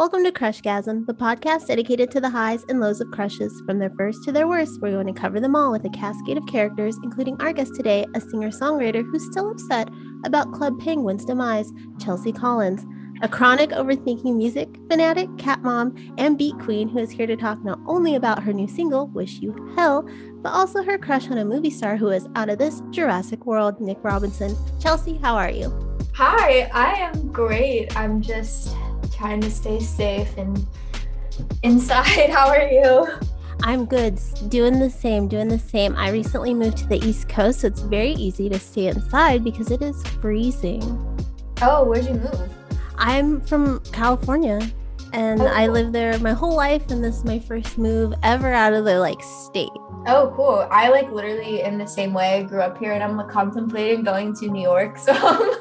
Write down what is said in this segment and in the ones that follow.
Welcome to Crushgasm, the podcast dedicated to the highs and lows of crushes. From their first to their worst, we're going to cover them all with a cascade of characters, including our guest today, a singer-songwriter who's still upset about Club Penguin's demise, Chelsea Collins, a chronic overthinking music fanatic, cat mom, and beat queen who is here to talk not only about her new single, Wish You Hell, but also her crush on a movie star who is out of this Jurassic World, Nick Robinson. Chelsea, how are you? Hi, I am great. I'm just trying to stay safe and inside. How are you? I'm good. Doing the same. I recently moved to the East Coast, so it's very easy to stay inside because it is freezing. Oh, where'd you move? I'm from California, and I lived there my whole life, and this is my first move ever out of the state. Oh, cool. I literally in the same way. I grew up here and I'm contemplating going to New York. So I'm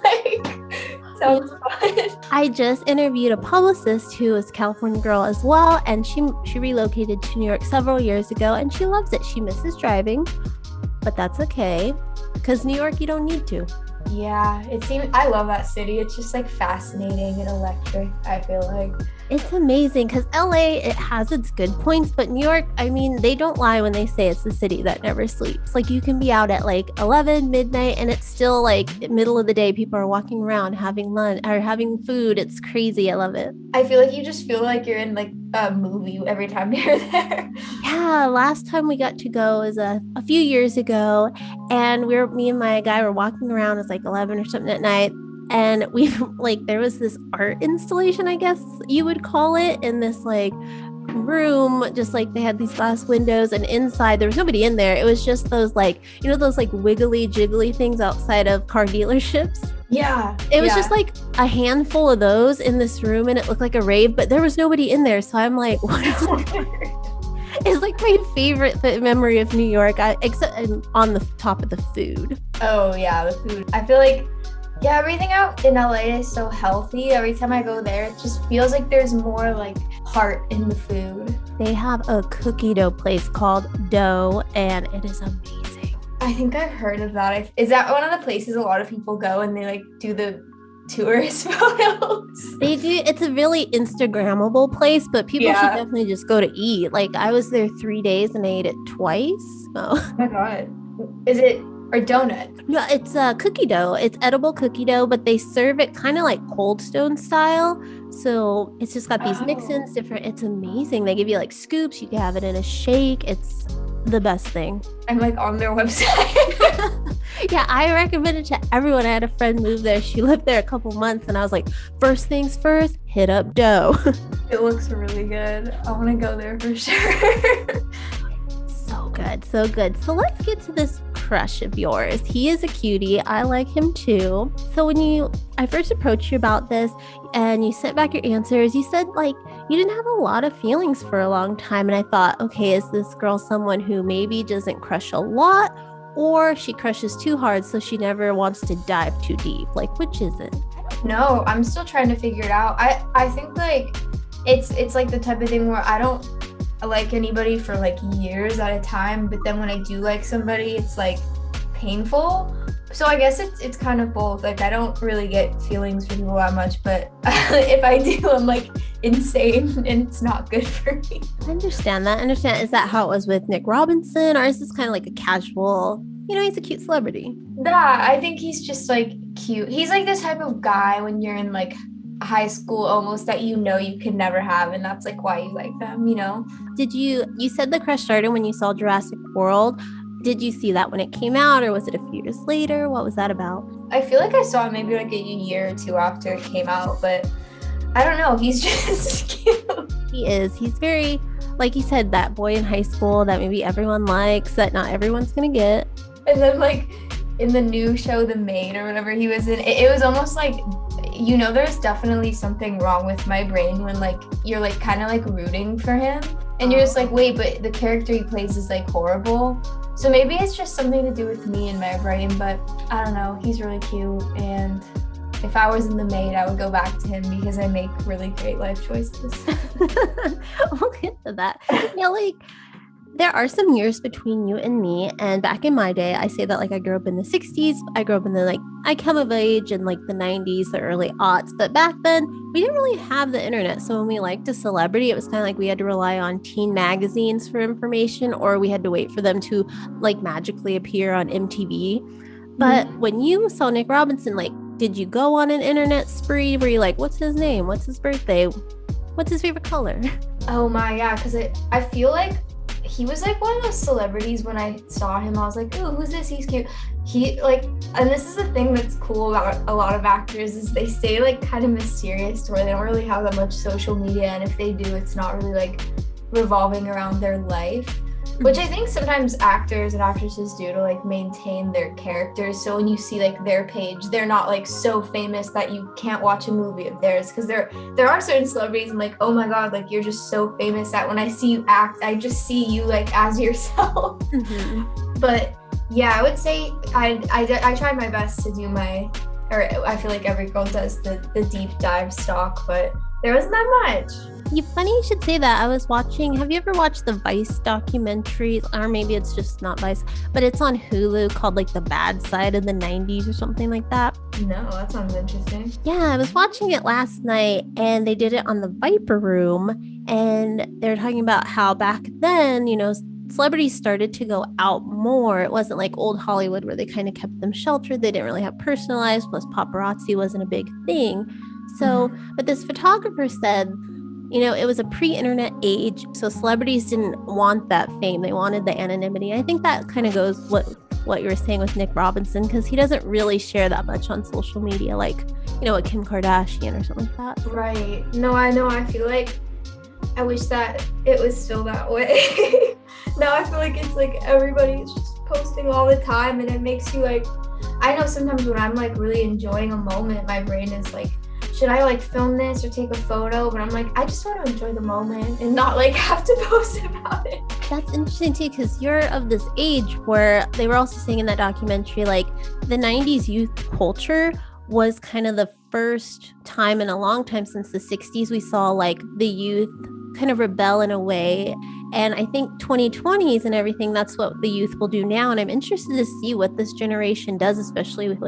sounds fun. I just interviewed a publicist who is a California girl as well, and she relocated to New York several years ago, and she loves it. She misses driving, but that's okay because New York, you don't need to. Yeah, I love that city. It's just fascinating and electric, I feel like. It's amazing because LA, it has its good points, but New York, I mean, they don't lie when they say it's the city that never sleeps. You can be out at 11, midnight, and it's still middle of the day. People are walking around having lunch or having food. It's crazy. I love it. I feel you just feel like you're in a movie every time you're there. Yeah, last time we got to go was a few years ago, and me and my guy were walking around. It was 11 or something at night. And we there was this art installation, I guess you would call it, in this room, just they had these glass windows, and inside there was nobody in there. It was just those those wiggly jiggly things outside of car dealerships. Yeah. It was just a handful of those in this room, and it looked like a rave, but there was nobody in there. So I'm like, what is it? It's my favorite memory of New York, except on the top of the food. Oh yeah, the food. I feel yeah, everything out in LA is so healthy. Every time I go there, it just feels there's more heart in the food. They have a cookie dough place called Dough, and it is amazing. I think I've heard of that. Is that one of the places a lot of people go and they do the tourist photos? They do. It's a really Instagrammable place, but people should definitely just go to eat. I was there 3 days and I ate it twice. Oh my God. Is it or donut? No, it's cookie dough. It's edible cookie dough, but they serve it kind of Cold Stone style. So it's just got these mix-ins, different. It's amazing. They give you scoops. You can have it in a shake. It's the best thing. I'm on their website. Yeah, I recommend it to everyone. I had a friend move there. She lived there a couple months, and I was like, first things first, hit up Dough. It looks really good. I want to go there for sure. So good. So let's get to this crush of yours. He is a cutie. I like him too. So when I first approached you about this and you sent back your answers, you said you didn't have a lot of feelings for a long time. And I thought, okay, is this girl someone who maybe doesn't crush a lot, or she crushes too hard so she never wants to dive too deep? Which is it? No, I'm still trying to figure it out. I think it's the type of thing where I don't like anybody for years at a time, but then when I do like somebody, it's painful. So I guess it's kind of both. I don't really get feelings for people that much, but if I do, I'm insane and it's not good for me. I understand that. Is that how it was with Nick Robinson, or is this kind of a casual, he's a cute celebrity? Yeah, I think he's just cute. He's this type of guy when you're in high school almost that you can never have, and that's why you like them. Did you said the crush started when you saw Jurassic World? Did you see that when it came out, or was it a few years later? What was that about? I feel I saw it maybe a year or two after it came out, but I don't know, he's just cute. He is. He's very, like you said, that boy in high school that maybe everyone likes, that not everyone's gonna get. And then in the new show The Maid or whatever he was in, it was almost there's definitely something wrong with my brain when you're kind of rooting for him, and you're just wait, but the character he plays is horrible. So maybe it's just something to do with me and my brain, but I don't know. He's really cute, and if I was in The Maid, I would go back to him because I make really great life choices. We'll get to that. Yeah, There are some years between you and me. And back in my day, I say that like I grew up in the 60s. I grew up in the I come of age in like the 90s, the early aughts. But back then, we didn't really have the internet. So when we liked a celebrity, it was kind of like we had to rely on teen magazines for information, or we had to wait for them to like magically appear on MTV. But when you saw Nick Robinson, like, did you go on an internet spree? Were you like, what's his name? What's his birthday? What's his favorite color? Oh my, yeah, because I feel like he was like one of those celebrities. When I saw him, I was like, ooh, who's this? He's cute. He like, and this is the thing that's cool about a lot of actors is they stay like kind of mysterious to where they don't really have that much social media, and if they do, it's not really like revolving around their life, which I think sometimes actors and actresses do to like maintain their characters. So when you see like their page, they're not like so famous that you can't watch a movie of theirs, because there are certain celebrities I'm like, oh my god, like you're just so famous that when I see you act, I just see you like as yourself. But yeah, I would say I tried my best to do or I feel like every girl does the deep dive stalk, but there wasn't that much. Funny you should say that. I was watching, have you ever watched the Vice documentary? Or maybe it's just not Vice, but it's on Hulu called like The Bad Side of the 90s or something like that. No, that sounds interesting. Yeah, I was watching it last night and they did it on the Viper Room. And they were talking about how back then, celebrities started to go out more. It wasn't like old Hollywood where they kind of kept them sheltered. They didn't really have personal lives, plus paparazzi wasn't a big thing. So, but this photographer said, it was a pre-internet age, so celebrities didn't want that fame. They wanted the anonymity. I think that kind of goes what you were saying with Nick Robinson, because he doesn't really share that much on social media, like, a Kim Kardashian or something like that. Right. No, I know. I feel like I wish that it was still that way. Now I feel like it's like everybody's just posting all the time, and it makes you like, I know sometimes when I'm like really enjoying a moment, my brain is like, should I like film this or take a photo? But I'm like, I just want to enjoy the moment and not like have to post about it. That's interesting too, because you're of this age where they were also saying in that documentary, like the 90s youth culture was kind of the first time in a long time since the 60s we saw like the youth kind of rebel in a way. And I think 2020s and everything, that's what the youth will do now. And I'm interested to see what this generation does, especially with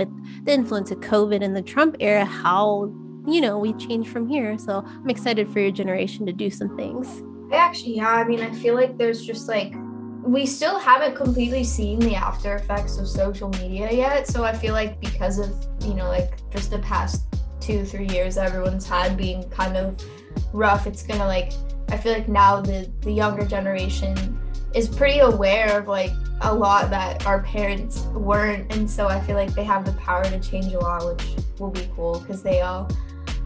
the influence of COVID and the Trump era, how we change from here. So I'm excited for your generation to do some things. Yeah, I mean, I feel like there's just like, we still haven't completely seen the after effects of social media yet. So I feel like because of, like just the past 2-3 years everyone's had being kind of rough, it's gonna like, I feel like now the younger generation is pretty aware of like a lot that our parents weren't. And so I feel like they have the power to change a lot, which will be cool because they all,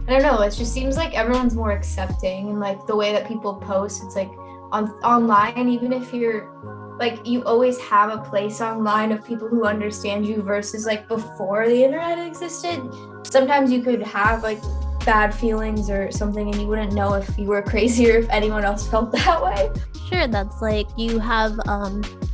I don't know, it just seems like everyone's more accepting, and like the way that people post, it's like online, even if you're like, you always have a place online of people who understand you versus like before the internet existed. Sometimes you could have like bad feelings or something and you wouldn't know if you were crazy or if anyone else felt that way. Sure, that's like you have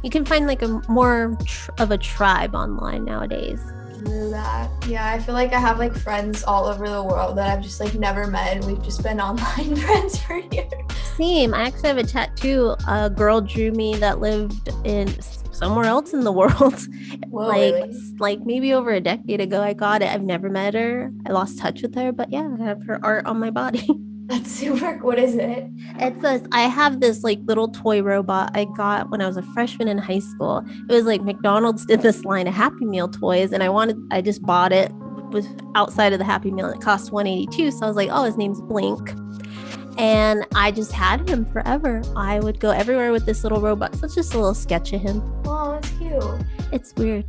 you can find like a more of a tribe online nowadays. True that. Yeah, I feel like I have like friends all over the world that I've just like never met, and we've just been online friends for years. Same. I actually have a tattoo. A girl drew me that lived in somewhere else in the world. Whoa, really? Like maybe over a decade ago. I got it. I've never met her. I lost touch with her, but yeah, I have her art on my body. That's super. What is it? I have this like little toy robot I got when I was a freshman in high school. It was like McDonald's did this line of Happy Meal toys, and I just bought it. It was outside of the Happy Meal, and it cost $182. So I was like, oh, his name's Blink. And I just had him forever. I would go everywhere with this little robot. So it's just a little sketch of him. Oh, that's cute. It's weird.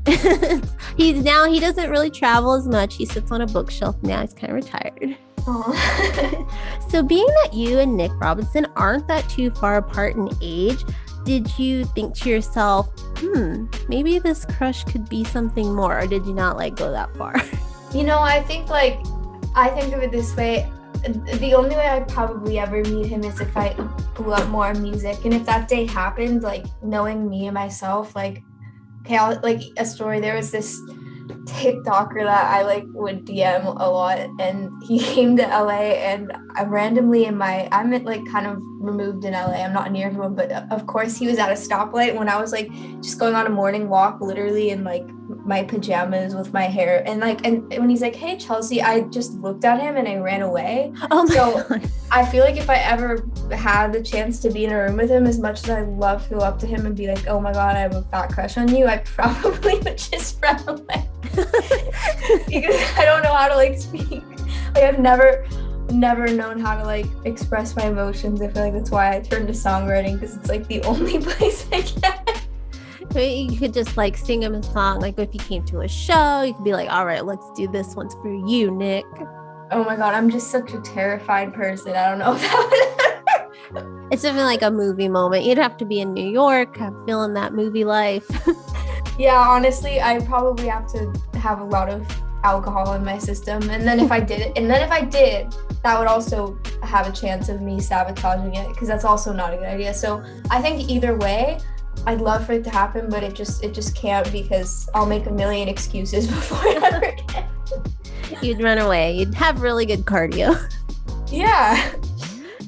He doesn't really travel as much. He sits on a bookshelf now. He's kind of retired. So being that you and Nick Robinson aren't that too far apart in age, did you think to yourself, maybe this crush could be something more, or did you not like go that far? I think of it this way. The only way I'd probably ever meet him is if I blew up more music. And if that day happened, like knowing me and myself, like, okay, like a story, there was this TikToker that I like would DM a lot, and he came to LA, and I randomly I'm at like kind of removed in LA. I'm not near everyone, but of course he was at a stoplight when I was like just going on a morning walk, literally in like my pajamas with my hair, and when he's like, "Hey Chelsea," I just looked at him and I ran away. Oh my So God. I feel like if I ever had the chance to be in a room with him, as much as I love to go up to him and be like, "Oh my God, I have a fat crush on you," I probably would just run away because I don't know how to like speak. Like I've never known how to like express my emotions. I feel like that's why I turned to songwriting, because it's like the only place I can. Maybe you could just like sing him a song. Like if you came to a show, you could be like, all right, let's do this one's for you, Nick. Oh my God, I'm just such a terrified person. I don't know if that would... It's something like a movie moment. You'd have to be in New York, feeling that movie life. Yeah, honestly, I probably have to have a lot of alcohol in my system. And then if I did, that would also have a chance of me sabotaging it, because that's also not a good idea. So I think either way, I'd love for it to happen, but it just can't, because I'll make a million excuses before it ever can. You'd run away. You'd have really good cardio. Yeah.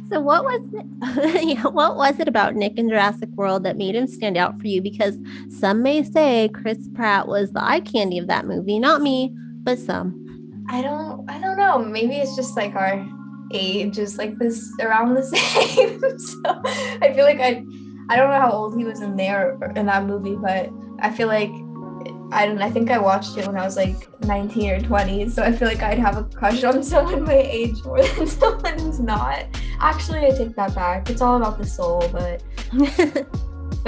So what was it? What was it about Nick in Jurassic World that made him stand out for you? Because some may say Chris Pratt was the eye candy of that movie. Not me, but some. I don't know. Maybe it's just like our age is like this around the same. So I feel like I don't know how old he was in that movie, but I feel like I think I watched it when I was like 19 or 20, so I feel like I'd have a crush on someone my age more than someone who's not. Actually, I take that back. It's all about the soul, but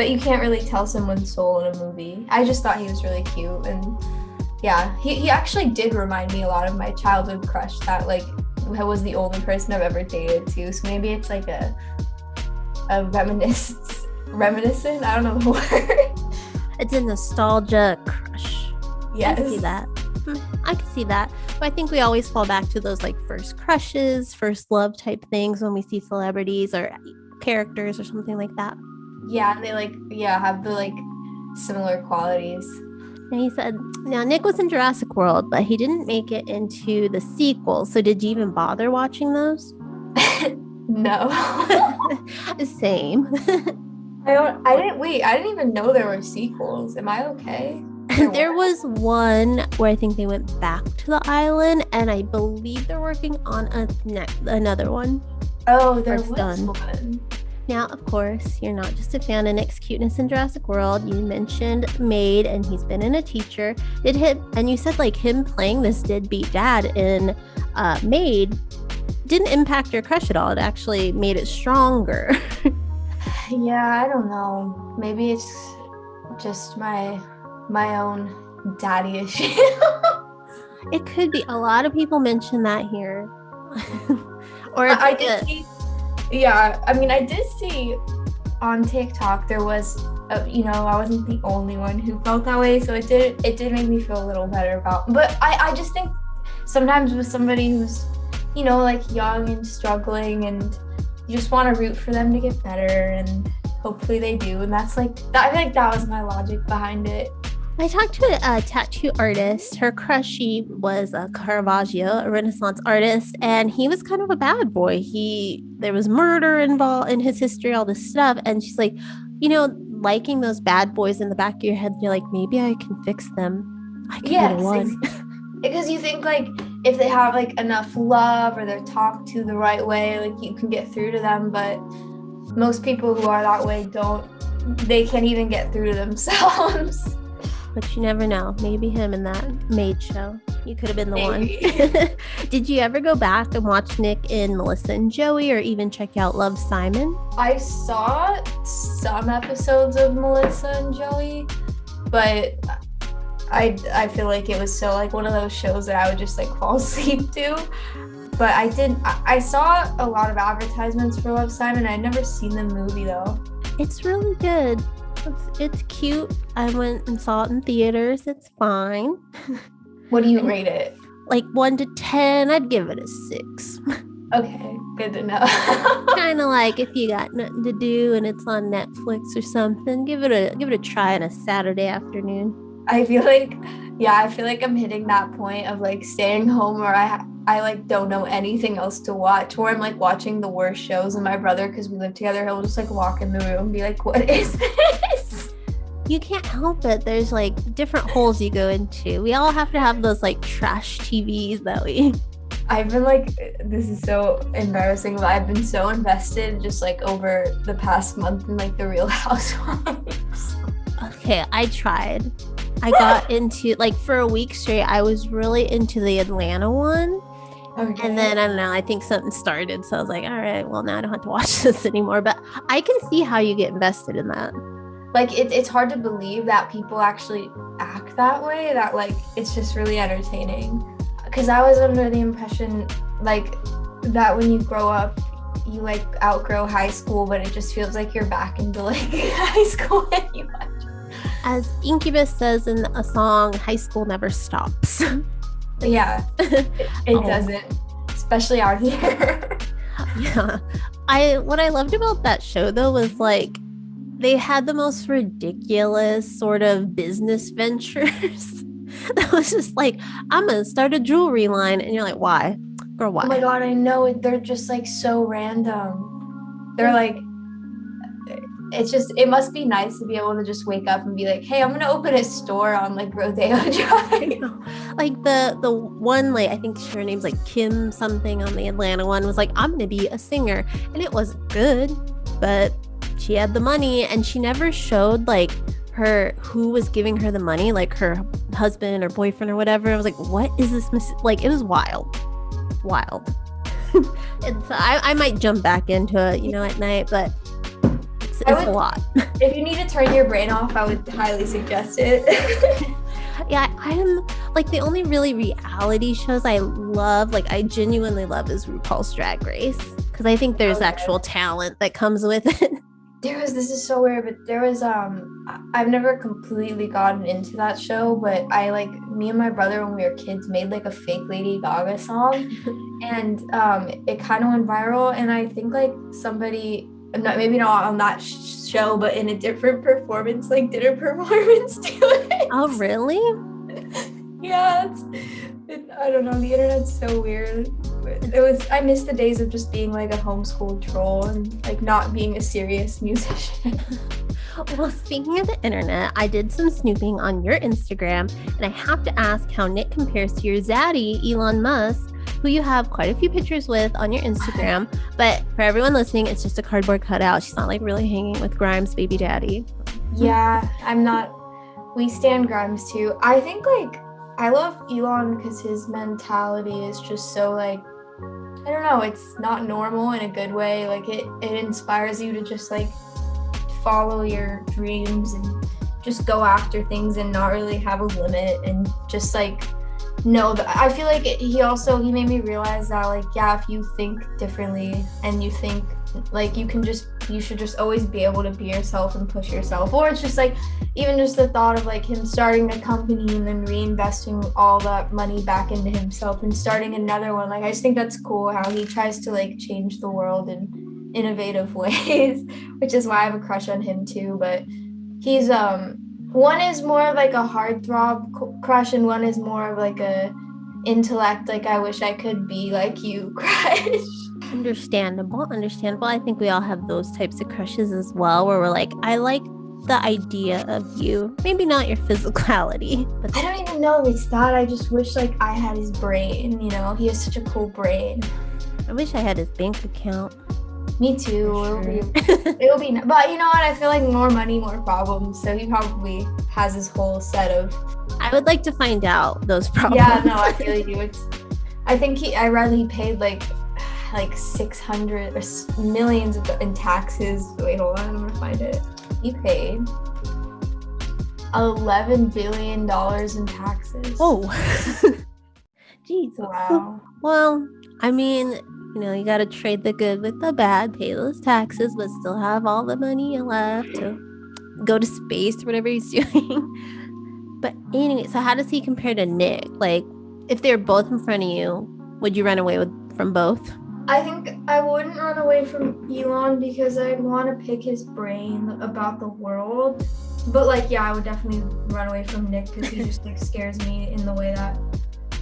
you can't really tell someone's soul in a movie. I just thought he was really cute, and yeah, he actually did remind me a lot of my childhood crush that like was the only person I've ever dated too. So maybe it's like a reminiscent. I don't know the word. It's a nostalgia crush. Yes. I see that. I can see that. But I think we always fall back to those like first crushes, first love type things when we see celebrities or characters or something like that. Yeah, and they have the like similar qualities. And he said, now Nick was in Jurassic World, but he didn't make it into the sequel. So did you even bother watching those? No. Same. I didn't even know there were sequels. Am I okay? There was one where I think they went back to the island, and I believe they're working on another one. Oh, there was done. One. Now, of course, you're not just a fan of Nick's cuteness in Jurassic World. You mentioned Maid, and he's been in a teacher. And you said like him playing this deadbeat dad in Maid didn't impact your crush at all. It actually made it stronger. Yeah, I don't know. Maybe it's just my own daddy issue. It could be. A lot of people mention that here. Or I did see. Yeah, I mean, I did see on TikTok there was, I wasn't the only one who felt that way, so it did make me feel a little better about. But I just think sometimes with somebody who's, like young and struggling, and you just want to root for them to get better, and hopefully they do. And that's like that. I think that was my logic behind it. I talked to a tattoo artist. Her crush, she was a Caravaggio, a Renaissance artist, and he was kind of a bad boy. There was murder involved in his history, all this stuff. And she's like, liking those bad boys in the back of your head, you're like, maybe I can fix them. I can be the one. Because you think like if they have like enough love or they're talked to the right way, like you can get through to them. But most people who are that way they can't even get through to themselves. But you never know. Maybe him in that Maid show. You could have been the Maybe. one. Did you ever go back and watch Nick in Melissa and Joey, or even check out Love, Simon? I saw some episodes of Melissa and Joey, but I feel like it was so like one of those shows that I would just like fall asleep to. But I saw a lot of advertisements for Love, Simon. I'd never seen the movie though. It's really good. It's cute. I went and saw it in theaters. It's fine. What do you rate it? Like 1 to 10, I'd give it a 6. Okay, good to know. Kind of like if you got nothing to do and it's on Netflix or something, give it a try on a Saturday afternoon. I feel like I'm hitting that point of like staying home, or I like don't know anything else to watch, or I'm like watching the worst shows, and my brother, because we live together, he'll just like walk in the room and be like, what is this? You can't help it. There's like different holes you go into. We all have to have those like trash TVs that we. I've been like, this is so embarrassing, but I've been so invested just like over the past month in like the Real Housewives. Okay, I tried. I got into like for a week straight, I was really into the Atlanta one. Okay. And then I don't know, I think something started. So I was like, all right, well, now I don't have to watch this anymore. But I can see how you get invested in that. Like it's hard to believe that people actually act that way, that like it's just really entertaining. Because I was under the impression like that when you grow up, you like outgrow high school, but it just feels like you're back into like high school anyway. As Incubus says in a song, high school never stops. Yeah, it doesn't, especially out here. Yeah. What I loved about that show though was like they had the most ridiculous sort of business ventures. That was just like, I'm gonna start a jewelry line, and you're like, why? Girl, why? Oh my god, I know it. They're just like so random. They're like, it must be nice to be able to just wake up and be like, hey, I'm gonna open a store on like Rodeo Drive. Like the one, like I think her name's like Kim something on the Atlanta one, was like, I'm gonna be a singer, and it wasn't good, but she had the money, and she never showed like who was giving her the money, like her husband or boyfriend or whatever. I was like, what is this? Like, it was wild. And so I might jump back into it, at night, but it's a lot. If you need to turn your brain off, I would highly suggest it. Yeah, I am like the only really reality shows I love, like I genuinely love, is RuPaul's Drag Race, because I think there's actual talent that comes with it. This is so weird, but there was I've never completely gotten into that show, but me and my brother when we were kids made like a fake Lady Gaga song, and it kind of went viral, and I think like somebody, maybe not on that show, but in a different performance, like did a performance to it. Oh, really? Yeah, I don't know, the internet's so weird. I miss the days of just being like a homeschooled troll and like not being a serious musician. Well, speaking of the internet, I did some snooping on your Instagram, and I have to ask how Nick compares to your zaddy, Elon Musk, who you have quite a few pictures with on your Instagram. But for everyone listening, it's just a cardboard cutout. She's not like really hanging with Grimes' baby daddy. Yeah, I'm not. We stand Grimes too. I think like I love Elon because his mentality is just so like, I don't know, it's not normal in a good way. Like it inspires you to just like follow your dreams and just go after things and not really have a limit, and just like know that. I feel like he made me realize that like, yeah, if you think differently and you think like you should just always be able to be yourself and push yourself. Or it's just like, even just the thought of like him starting a company and then reinvesting all that money back into himself and starting another one. Like I just think that's cool how he tries to like change the world in innovative ways, which is why I have a crush on him too. But he's one is more of like a heartthrob crush, and one is more of like a intellect, like I wish I could be like you crush. Understandable. I think we all have those types of crushes as well, where we're like, I like the idea of you, maybe not your physicality, but I don't even know if it's that. I just wish like I had his brain, he has such a cool brain. I wish I had his bank account. Me too. Sure. It'll be but you know what, I feel like more money, more problems, so he probably has his whole set of. I would like to find out those problems. Yeah, no, I feel you. I think I read he paid like 600 or millions in taxes. Wait, hold on, I'm gonna find it. He paid $11 billion in taxes. Oh. Jesus. Wow. Well, I mean, you gotta trade the good with the bad, pay those taxes, but still have all the money you left to go to space or whatever he's doing. But anyway, so how does he compare to Nick? Like, if they're both in front of you, would you run away from both? I think I wouldn't run away from Elon because I'd want to pick his brain about the world. But like, yeah, I would definitely run away from Nick because he just like scares me in the way that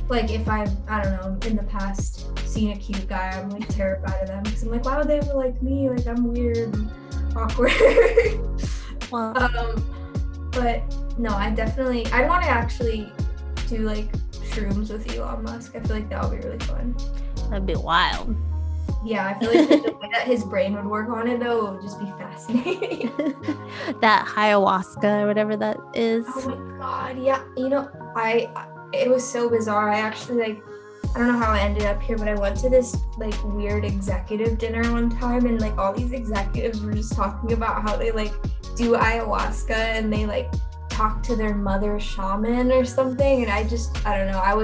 like if I don't know, in the past seen a cute guy, I'm like terrified of them because I'm like, why would they ever like me? Like I'm weird and awkward. Well, But no, I'd want to actually do like shrooms with Elon Musk. I feel like that would be really fun. that'd be wild. Yeah, I feel like the way that his brain would work on it though, it would just be fascinating. That ayahuasca or whatever that is. Oh my god, yeah. You know, it was so bizarre. I actually I don't know how I ended up here, but I went to this like weird executive dinner one time, and like all these executives were just talking about how they like do ayahuasca and they like talk to their mother shaman or something. And I don't know.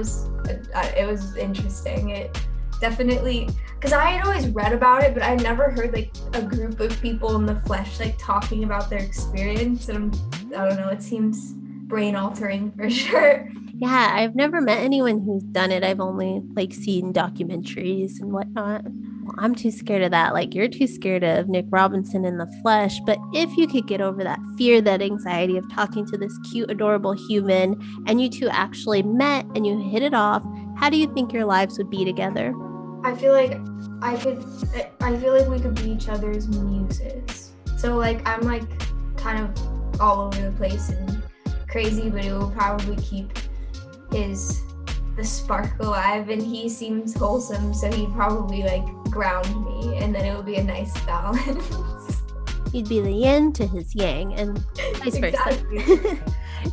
It was interesting. It definitely, because I had always read about it, but I never heard like a group of people in the flesh like talking about their experience. And I don't know. It seems brain altering for sure. Yeah, I've never met anyone who's done it. I've only like seen documentaries and whatnot. Well, I'm too scared of that. Like you're too scared of Nick Robinson in the flesh. But if you could get over that fear, that anxiety of talking to this cute, adorable human, and you two actually met and you hit it off, how do you think your lives would be together? I feel like we could be each other's muses. So like I'm like kind of all over the place and crazy, but it will probably keep the spark alive, and he seems wholesome, so he'd probably like ground me, and then it would be a nice balance. You'd be the yin to his yang and vice versa.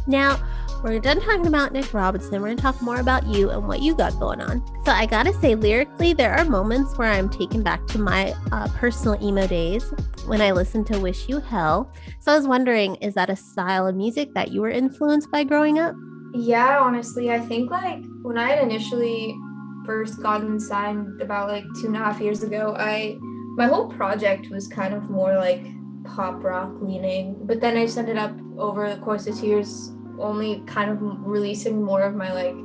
Now, we're done talking about Nick Robinson. We're going to talk more about you and what you got going on. So I got to say, lyrically, there are moments where I'm taken back to my personal emo days when I listened to Wish You Hell. So I was wondering, is that a style of music that you were influenced by growing up? Yeah, honestly, I think like when I had initially first gotten signed about like 2.5 years ago, my whole project was kind of more like pop rock leaning, but then I just ended up over the course of 2 years only kind of releasing more of my like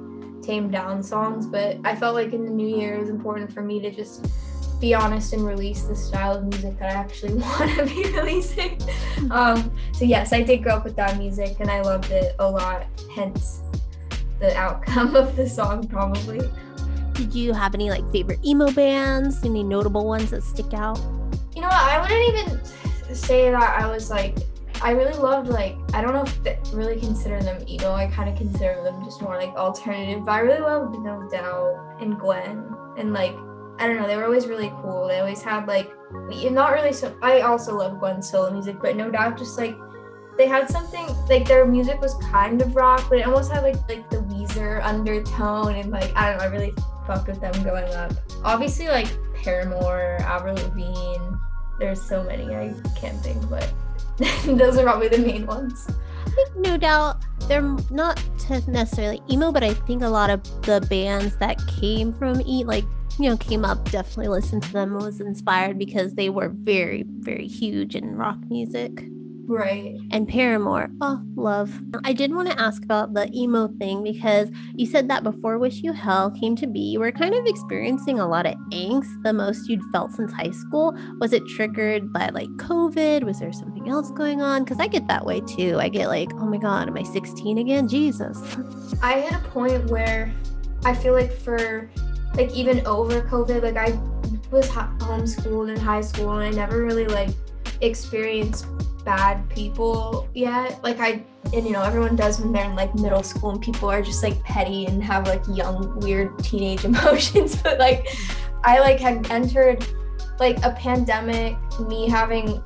tamed down songs. But I felt like in the new year it was important for me to just be honest and release the style of music that I actually want to be releasing. So yes, I did grow up with that music and I loved it a lot, hence the outcome of the song probably. Did you have any like favorite emo bands, any notable ones that stick out? You know what, I wouldn't even say that I was like, I really loved like, I don't know if they really consider them emo, I kind of consider them just more like alternative, but I really loved No Doubt and Gwen, and like, I don't know, they were always really cool. They always had like, not really so, I also love Gwen's solo music, but No Doubt just like, they had something, like their music was kind of rock, but it almost had like the Weezer undertone, and like, I don't know, I really fucked with them growing up. Obviously like Paramore, Avril Lavigne, there's so many, I can't think, but those are probably the main ones. I think No Doubt, they're not necessarily emo, but I think a lot of the bands that came from came up, definitely listened to them and was inspired because they were very, very huge in rock music. Right. And Paramore, oh, love. I did want to ask about the emo thing because you said that before Wish You Hell came to be, you were kind of experiencing a lot of angst, the most you'd felt since high school. Was it triggered by like COVID? Was there something else going on? Because I get that way too. I get like, oh my God, am I 16 again? Jesus. I hit a point where I feel like for like even over COVID, like I was homeschooled in high school and I never really like experienced bad people yet. Like everyone does when they're in like middle school and people are just like petty and have like young, weird teenage emotions. But like I like had entered like a pandemic,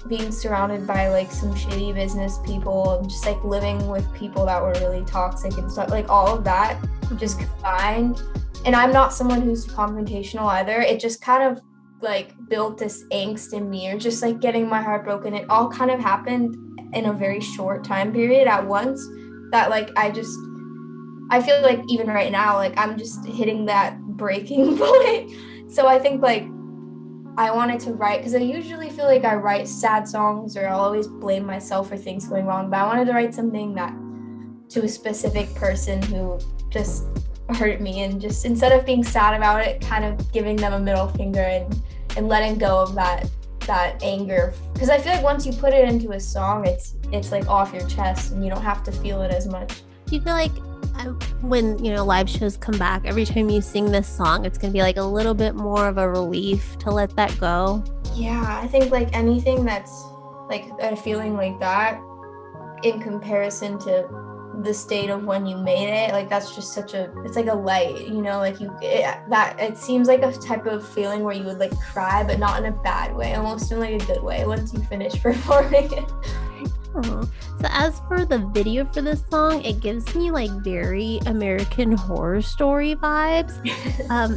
being surrounded by like some shitty business people and just like living with people that were really toxic and stuff, like all of that just combined. And I'm not someone who's confrontational either. It just kind of like built this angst in me, or just like getting my heart broken. It all kind of happened in a very short time period at once that like I feel like even right now, like I'm just hitting that breaking point. So I think like I wanted to write, because I usually feel like I write sad songs or I'll always blame myself for things going wrong, but I wanted to write something that to a specific person who just hurt me, and just instead of being sad about it, kind of giving them a middle finger and letting go of that anger, because I feel like once you put it into a song, it's like off your chest and you don't have to feel it as much. Do you feel like when live shows come back, every time you sing this song, it's gonna be like a little bit more of a relief to let that go. Yeah, I think like anything that's like a feeling like that in comparison to the state of when you made it, like that's just it's like a light, like it seems like a type of feeling where you would like cry, but not in a bad way, almost in like a good way once you finish performing it. Oh. So as for the video for this song, it gives me like very American Horror Story vibes.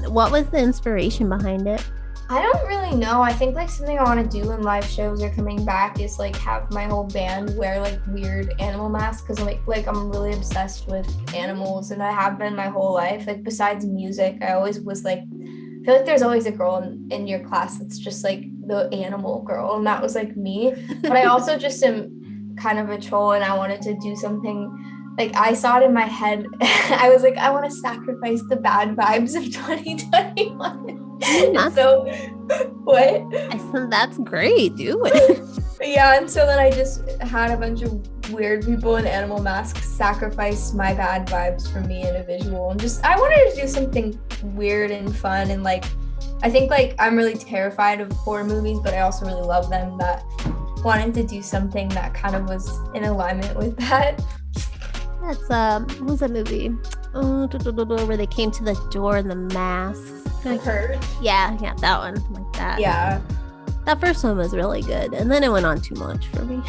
What was the inspiration behind it? I don't really know. I think like something I want to do when live shows are coming back is like have my whole band wear like weird animal masks, because like I'm really obsessed with animals, and I have been my whole life. Like besides music, I always was like, I feel like there's always a girl in your class that's just like the animal girl, and that was like me. But I also just am kind of a troll, and I wanted to do something like I saw it in my head. I was like, I want to sacrifice the bad vibes of 2021. So what? I said that's great, do it. Yeah, and so then I just had a bunch of weird people in animal masks sacrifice my bad vibes for me in a visual, and just I wanted to do something weird and fun, and like I think like I'm really terrified of horror movies, but I also really love them, that wanted to do something that kind of was in alignment with that. That's what was that movie? Where they came to the door in the masks. The Purge? Yeah, that one, like that. Yeah. That first one was really good, and then it went on too much for me.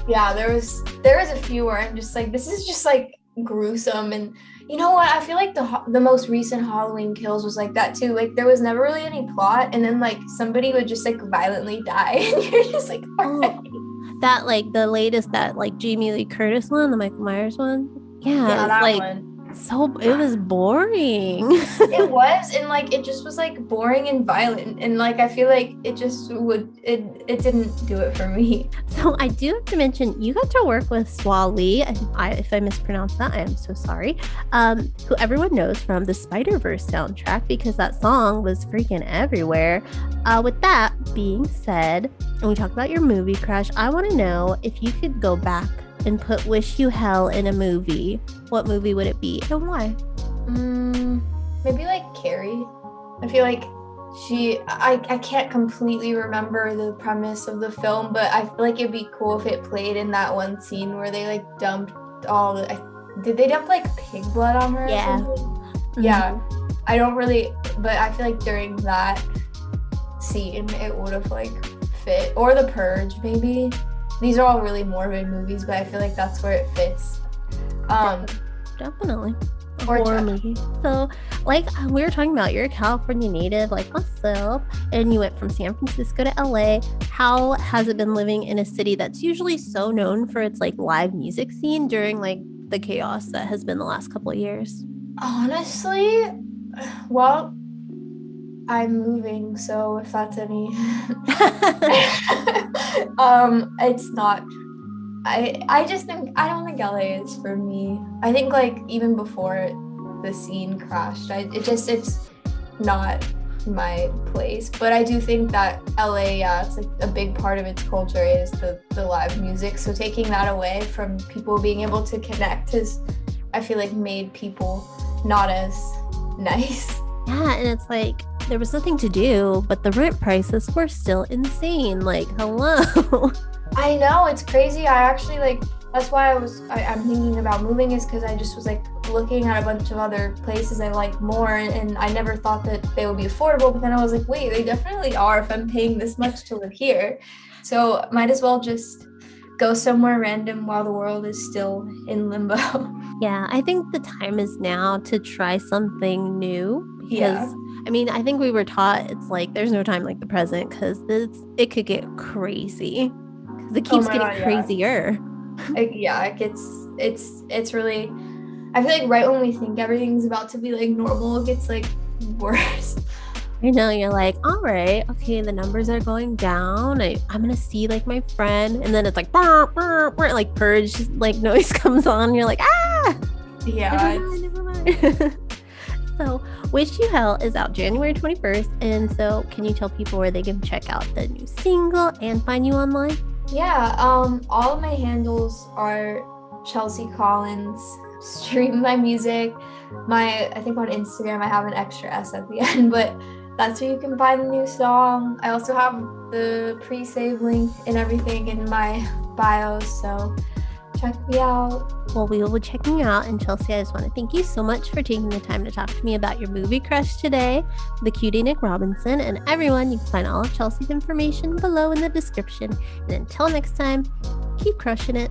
Yeah, there was a few where I'm just like, this is just like gruesome, and you know what? I feel like the most recent Halloween Kills was like that too. Like there was never really any plot, and then like somebody would just like violently die, and you're just like, all right. That like the latest, that like Jamie Lee Curtis one, the Michael Myers one. Yeah, that like one. So it was boring. It was, and like it just was like boring and violent, and like I feel like it just it didn't do it for me. So I do have to mention, you got to work with Swa Lee, and if I mispronounced that, I am so sorry. Who everyone knows from the Spider-Verse soundtrack, because that song was freaking everywhere. With that being said, and we talked about your movie crush, I want to know if you could go back and put Wish You Hell in a movie, what movie would it be and why? Maybe like Carrie. I feel like I can't completely remember the premise of the film, but I feel like it'd be cool if it played in that one scene where they like dumped did they dump like pig blood on her? Yeah. Mm-hmm. Yeah. I don't really, but I feel like during that scene it would have like fit. Or The Purge, maybe. These are all really morbid movies, but I feel like that's where it fits. Definitely. A or horror movie. So, like we were talking about, you're a California native like myself, and you went from San Francisco to LA. How has it been living in a city that's usually so known for its like live music scene during like the chaos that has been the last couple of years? Honestly, well, I'm moving, so if that's any it's not. I just think I don't think LA is for me. I think like even before the scene crashed, it's not my place. But I do think that LA, it's like a big part of its culture is the live music. So taking that away from people being able to connect has, I feel like, made people not as nice. Yeah, and it's like there was nothing to do, but the rent prices were still insane. Like, hello. I know, it's crazy. I actually like, that's why I'm thinking about moving, is because I just was like looking at a bunch of other places I like more, and I never thought that they would be affordable, but then I was like, wait, they definitely are if I'm paying this much to live here. So might as well just go somewhere random while the world is still in limbo. Yeah, I think the time is now to try something new. Because, I mean, I think we were taught it's like there's no time like the present, because it could get crazy. Because it keeps getting crazier. It's really, I feel like right when we think everything's about to be like normal, it gets like worse. I know, you're like, all right, okay, the numbers are going down. I'm gonna see like my friend, and then it's like burr, burr, burr, like purge like noise comes on. You're like, ah, yeah, never mind. So Wish You Hell is out January 21st, and so can you tell people where they can check out the new single and find you online? Yeah, all of my handles are Chelsea Collins. stream my music. I think on Instagram I have an extra S at the end, but that's where you can find the new song. I also have the pre-save link and everything in my bio, so check me out. Well, we will be checking you out. And Chelsea, I just want to thank you so much for taking the time to talk to me about your movie crush today, the cutie Nick Robinson. And everyone, you can find all of Chelsea's information below in the description. And until next time, keep crushing it.